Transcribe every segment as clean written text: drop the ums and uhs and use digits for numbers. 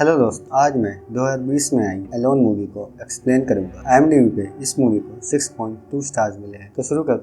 Hello दोस्त, आज मैं 2020 में आई एलोन मूवी को एक्सप्लेन करूंगा। IMDb पे इस मूवी को 6.2 स्टार्स मिले हैं। तो शुरू कर।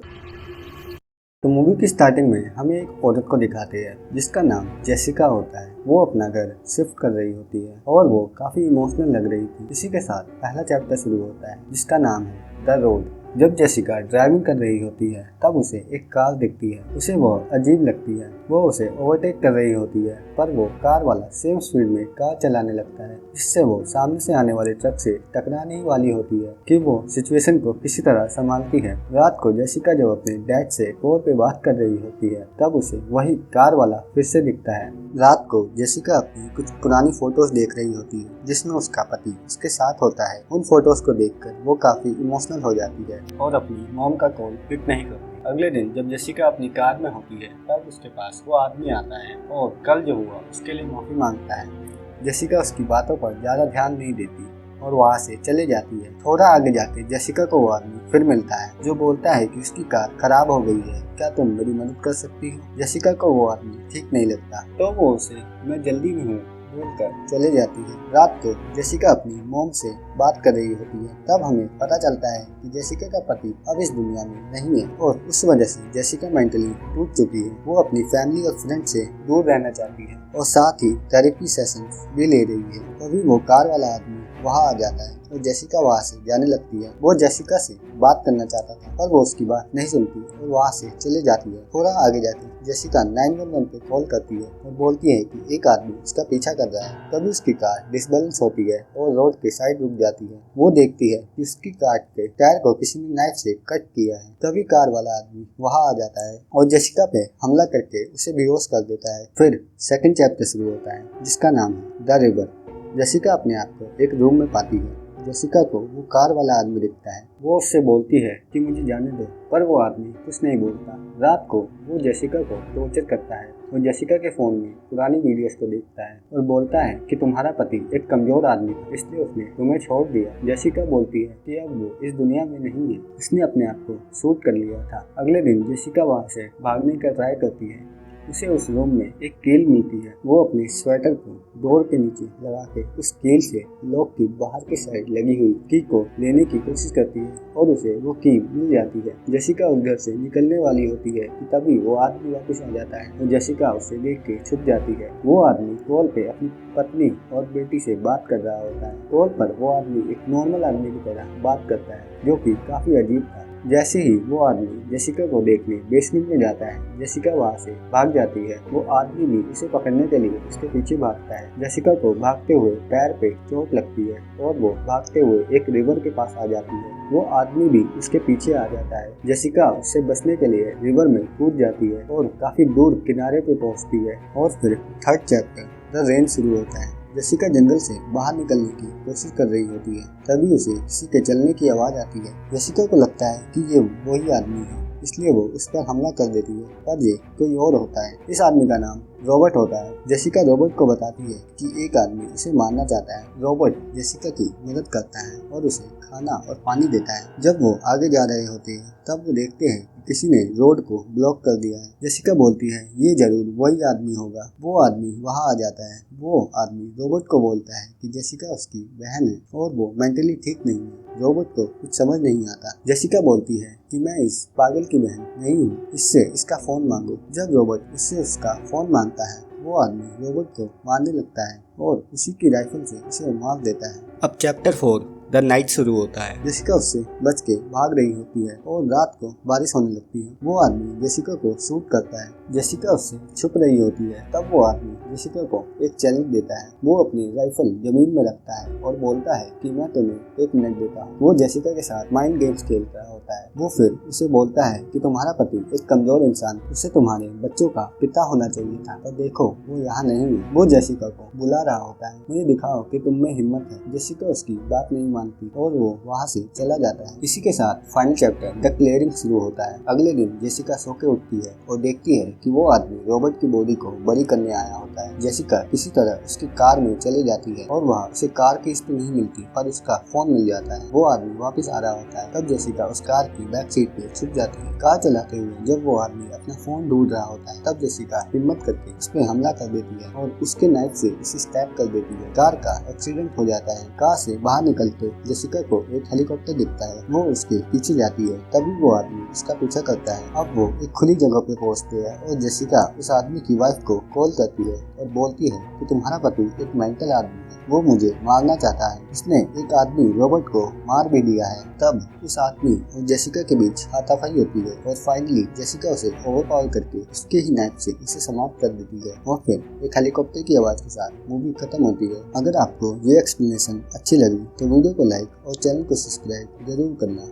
तो मूवी की स्टार्टिंग में हमें एक औरत को दिखाते हैं जिसका नाम जेसिका होता है। वो अपना घर शिफ्ट कर रही होती है और वो काफी इमोशनल लग रही थी। इसी के साथ पहला चैप्टर शुरू होता है जिसका नाम है द रोड। जब जेसिका ड्राइविंग कर रही होती है तब उसे एक कार दिखती है। उसे वो अजीब लगती है। वो उसे ओवरटेक कर रही होती है पर वो कार वाला सेम स्पीड में कार चलाने लगता है, जिससे वो सामने से आने वाले ट्रक से टकराने ही वाली होती है कि वो सिचुएशन को किसी तरह संभालती है। रात को जेसिका जब अपने डैड से कॉल पे बात कर रही होती है तब उसे वही कार वाला फिर से दिखता है। रात को जेसिका अपनी कुछ पुरानी फोटोज देख रही होती है जिसमें उसका पति उसके साथ होता है। उन फोटोज को देखकर वो काफी इमोशनल हो जाती है और अपनी मॉम का कॉल पिक नहीं करती। अगले दिन जब जेसिका अपनी कार में होती है तब उसके पास वो आदमी आता है और कल जो हुआ उसके लिए माफी मांगता है। जेसिका उसकी बातों पर ज्यादा ध्यान नहीं देती और वहाँ से चले जाती है। थोड़ा आगे जाके जेसिका को वो आदमी फिर मिलता है जो बोलता है कि उसकी कार खराब हो गई है, क्या तुम मेरी मदद कर सकती हो। जेसिका को वो आदमी ठीक नहीं लगता तो वो उसे मैं जल्दी में हूँ बोलकर चले जाती है। रात को जेसिका अपनी मॉम से बात कर रही होती है तब हमें पता चलता है कि जेसिका का पति अब इस दुनिया में नहीं है और उस वजह से जेसिका मेंटली टूट चुकी है। वो अपनी फैमिली और फ्रेंड से दूर रहना चाहती है और साथ ही थेरेपी सेशन भी ले रही है। तभी वो कार वाला आदमी वहाँ आ जाता है और जेसिका वहाँ से जाने लगती है। वो जेसिका से बात करना चाहता था पर वो उसकी बात नहीं सुनती और वहाँ से चले जाती है। थोड़ा आगे जाके जेसिका 911 पे कॉल करती है और बोलती है कि एक आदमी उसका पीछा कर रहा है। तभी उसकी कार डिसबैलेंस होती है और रोड के साइड रुक जाती है। वो देखती है कि उसकी कार के टायर को किसी ने नाइफ से कट किया है। तभी कार वाला आदमी वहाँ आ जाता है और जेसिका पे हमला करके उसे बेहोश कर देता है। फिर सेकंड चैप्टर शुरू होता है जिसका नाम है द रिवर। जेसिका अपने आप को एक रूम में पाती है। जेसिका को वो कार वाला आदमी दिखता है। वो उससे बोलती है कि मुझे जाने दो, पर वो आदमी कुछ नहीं बोलता। रात को वो जेसिका को टॉर्चर करता है और जेसिका के फोन में पुरानी वीडियोस को देखता है और बोलता है कि तुम्हारा पति एक कमजोर आदमी था इसलिए उसने तुम्हें छोड़ दिया। जेसिका बोलती है कि अब वो इस दुनिया में नहीं है, उसने अपने आप को शूट कर लिया था। अगले दिन जेसिका वहाँ से भागने का ट्राई करती है। उसे उस रूम में एक कील मिलती है। वो अपने स्वेटर को डोर के नीचे लगा के उस कील से लॉक की बाहर की साइड लगी हुई की को लेने की कोशिश करती है और उसे वो की मिल जाती है। जेसिका उस घर से निकलने वाली होती है कि तभी वो आदमी वापस आ जाता है और जेसिका उसे देख के छुप जाती है। वो आदमी कॉल पे अपनी पत्नी और बेटी से बात कर रहा होता है। कॉल पर वो आदमी एक नॉर्मल आदमी की तरह बात करता है जो कि काफी अजीब था। जैसे ही वो आदमी जेसिका को देखने बेसमेंट में जाता है, जेसिका वहाँ से भाग जाती है। वो आदमी भी उसे पकड़ने के लिए उसके पीछे भागता है। जेसिका को भागते हुए पैर पे चोट लगती है और वो भागते हुए एक रिवर के पास आ जाती है। वो आदमी भी उसके पीछे आ जाता है। जेसिका उससे बचने के लिए रिवर में कूद जाती है और काफी दूर किनारे पे पहुँचती है। और फिर थर्ड चैप्टर द रेन शुरू होता है। जेसिका जंगल से बाहर निकलने की कोशिश कर रही होती है। तभी उसे किसी के चलने की आवाज आती है। जेसिका को लगता है कि ये वही आदमी है, इसलिए वो उस पर हमला कर देती है, पर ये कोई और होता है। इस आदमी का नाम रॉबर्ट होता है। जेसिका रॉबर्ट को बताती है कि एक आदमी उसे मारना चाहता है। रॉबर्ट जेसिका की मदद करता है और उसे खाना और पानी देता है। जब वो आगे जा रहे होते हैं तब वो देखते हैं कि किसी ने रोड को ब्लॉक कर दिया है। जेसिका बोलती है ये जरूर वही आदमी होगा। वो आदमी वहाँ आ जाता है। वो आदमी रॉबर्ट को बोलता है कि जेसिका उसकी बहन है और वो मेंटली ठीक नहीं है। रॉबर्ट को कुछ समझ नहीं आता। जेसिका बोलती है कि मैं इस पागल की बहन नहीं हूँ, इससे इसका फोन मांगो। जब रॉबर्ट उससे उसका फोन मांगता है वो आदमी रॉबर्ट को मारने लगता है और उसी की राइफल से उसे मार देता है। अब चैप्टर 4 द नाइट शुरू होता है। जेसिका उससे बच के भाग रही होती है और रात को बारिश होने लगती है। वो आदमी जेसिका को शूट करता है। जेसिका उससे छुप रही होती है। तब वो आदमी जेसिका को एक चैलेंज देता है। वो अपनी राइफल जमीन में रखता है और बोलता है कि मैं तुम्हें 1 मिनट देता हूँ। वो जेसिका के साथ माइंड गेम्स खेल रहा होता है। वो फिर उसे बोलता है कि तुम्हारा पति एक कमजोर इंसान, उसे तुम्हारे बच्चों का पिता होना चाहिए था, पर देखो वो यहाँ नहीं है। वो जेसिका को बुला रहा होता है, मुझे दिखाओ कि तुम में हिम्मत है। जेसिका उसकी बात नहीं मानती और वो वहाँ से चला जाता है। इसी के साथ फाइनल चैप्टर द क्लियरिंग शुरू होता है। अगले दिन जेसिका सो के उठती है और देखती है कि वो आदमी रॉबर्ट की बॉडी को बरी करने आया होता है। जेसिका किसी तरह उसकी कार में चली जाती है और वहाँ उसे कार की स्पी नहीं मिलती पर उसका फोन मिल जाता है। वो आदमी वापस आ रहा होता है। तब जेसिका उस कार की बैक सीट पे छुप जाती है। कार चलाते हुए जब वो आदमी अपना फोन ढूंढ रहा होता है तब जेसिका हिम्मत करके उस पे हमला कर देती है और उसके नाइफ से उसे स्टैब कर देती है। कार का एक्सीडेंट हो जाता है। कार से बाहर निकलते जेसिका को एक हेलीकॉप्टर दिखता है। वो उसके पीछे जाती है। तभी वो आदमी उसका पीछा करता है। अब वो एक खुली जगह पे पहुंचते हैं और जेसिका उस आदमी की वाइफ को कॉल करती है और बोलती है कि तुम्हारा पति एक मेंटल आदमी है, वो मुझे मारना चाहता है, उसने एक आदमी रॉबर्ट को मार भी दिया है। तब उस आदमी और जेसिका के बीच हाथापाई होती है और फाइनली जेसिका उसे ओवरपावर करके उसके ही नाइफ से उसे समाप्त कर देती है और फिर एक हेलीकॉप्टर की आवाज के साथ मूवी खत्म होती है। अगर आपको ये एक्सप्लेनेशन अच्छी लगी तो वीडियो को लाइक और चैनल को सब्सक्राइब जरूर करना।